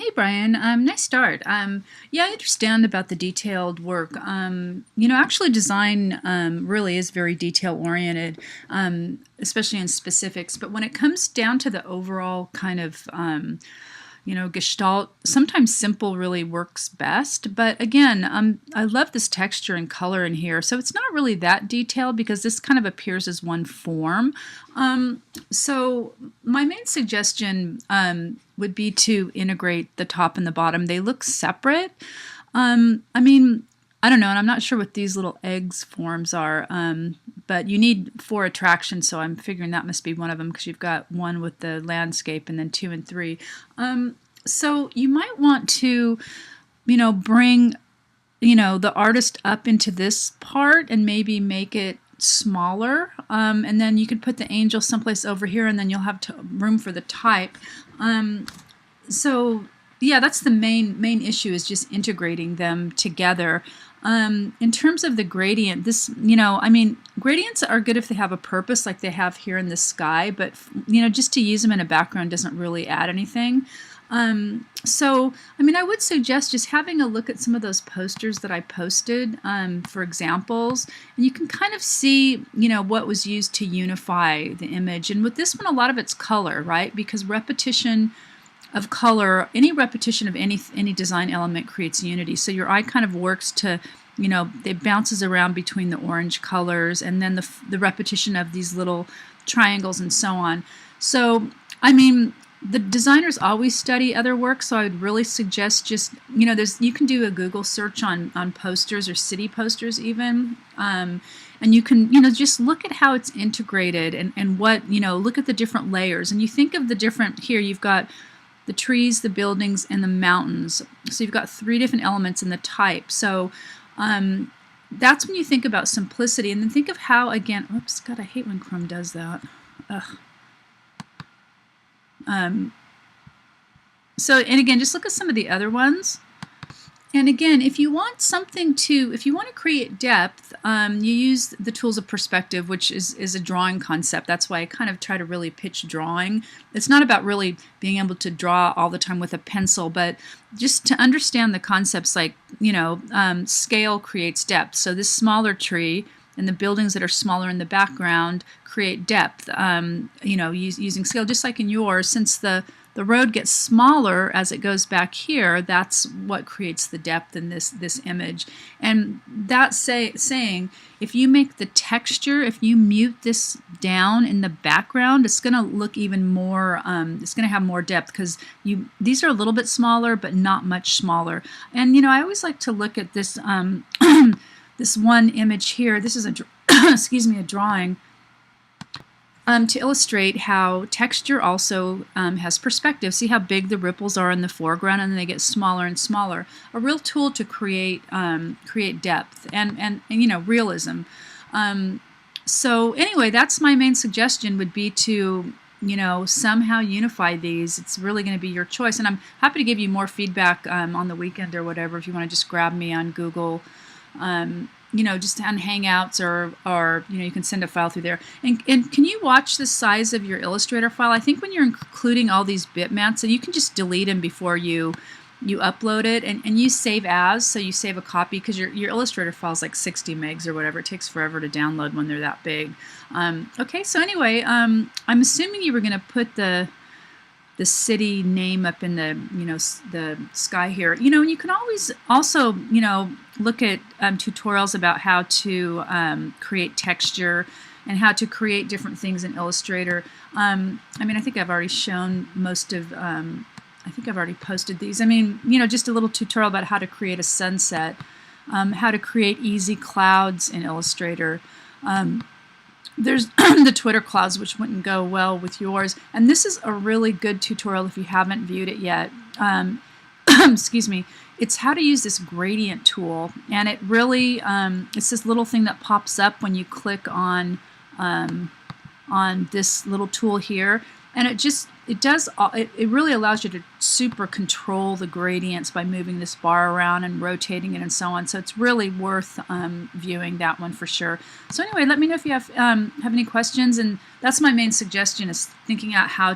Hey Brian, nice start. Yeah, I understand about the detailed work. Actually, design really is very detail oriented, especially in specifics. But when it comes down to the overall kind of gestalt, sometimes simple really works best. But again, I love this texture and color in here. So it's not really that detailed because this kind of appears as one form. So my main suggestion would be to integrate the top and the bottom. They look separate. I mean, I don't know, and I'm not sure what these little eggs forms are, but you need 4 attractions, so I'm figuring that must be one of them because you've got one with the landscape and then 2 and 3. So you might want to, bring, the artist up into this part and maybe make it smaller, and then you could put the angel someplace over here, and then you'll have room for the type. So yeah, that's the main issue, is just integrating them together. In terms of the gradient, gradients are good if they have a purpose, like they have here in the sky, but just to use them in a background doesn't really add anything. I would suggest just having a look at some of those posters that I posted for examples, and you can kind of see, what was used to unify the image. And with this one, a lot of it's color, right? Because repetition of color, any repetition of any design element creates unity. So your eye kind of works to, it bounces around between the orange colors and then the repetition of these little triangles and so on. So, the designers always study other work, so I would really suggest just, you can do a Google search on posters or city posters even, and you can, just look at how it's integrated and what, look at the different layers. And you think of the different, here you've got the trees, the buildings, and the mountains. So you've got 3 different elements in the type. So that's when you think about simplicity. And then think of how, again, oops, God, I hate when Chrome does that. Ugh. And again, just look at some of the other ones. And again, if you want to create depth, you use the tools of perspective, which is a drawing concept. That's why I kind of try to really pitch drawing. It's not about really being able to draw all the time with a pencil, but just to understand the concepts, like, scale creates depth. So this smaller tree and the buildings that are smaller in the background create depth, using scale, just like in yours. Since the road gets smaller as it goes back here, that's what creates the depth in this image. And that's saying, if you make the texture, if you mute this down in the background, it's going to look even more, it's going to have more depth, because these are a little bit smaller, but not much smaller. And, I always like to look at this, this one image here. This is a drawing, to illustrate how texture also has perspective. See how big the ripples are in the foreground, and then they get smaller and smaller. A real tool to create depth and realism. So anyway, that's my main suggestion, would be to somehow unify these. It's really going to be your choice, and I'm happy to give you more feedback on the weekend or whatever, if you want to just grab me on Google. Just on Hangouts, or you can send a file through there. And can you watch the size of your Illustrator file? I think when you're including all these bitmaps, and you can just delete them before you upload it, and you save as, so you save a copy, because your Illustrator file is like 60 megs or whatever. It takes forever to download when they're that big. Okay, so anyway, I'm assuming you were going to put the city name up in the sky here. And you can always also, look at tutorials about how to create texture and how to create different things in Illustrator. I think I've already shown most of, I think I've already posted these. Just a little tutorial about how to create a sunset, how to create easy clouds in Illustrator. There's the Twitter clouds, which wouldn't go well with yours. And this is a really good tutorial if you haven't viewed it yet. Excuse me. It's how to use this gradient tool. And it really, it's this little thing that pops up when you click on this little tool here. And it really allows you to super control the gradients by moving this bar around and rotating it and so on. So it's really worth viewing that one for sure. So anyway, let me know if you have any questions. And that's my main suggestion, is thinking out how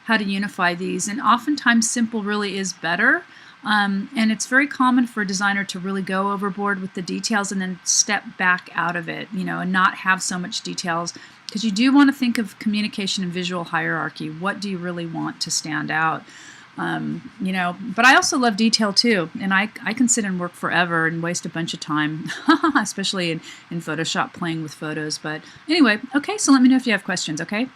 how to unify these. And oftentimes simple really is better. And it's very common for a designer to really go overboard with the details and then step back out of it, and not have so much details, because you do want to think of communication and visual hierarchy. What do you really want to stand out? But I also love detail too, and I can sit and work forever and waste a bunch of time, especially in Photoshop playing with photos. But anyway, okay, so let me know if you have questions, okay?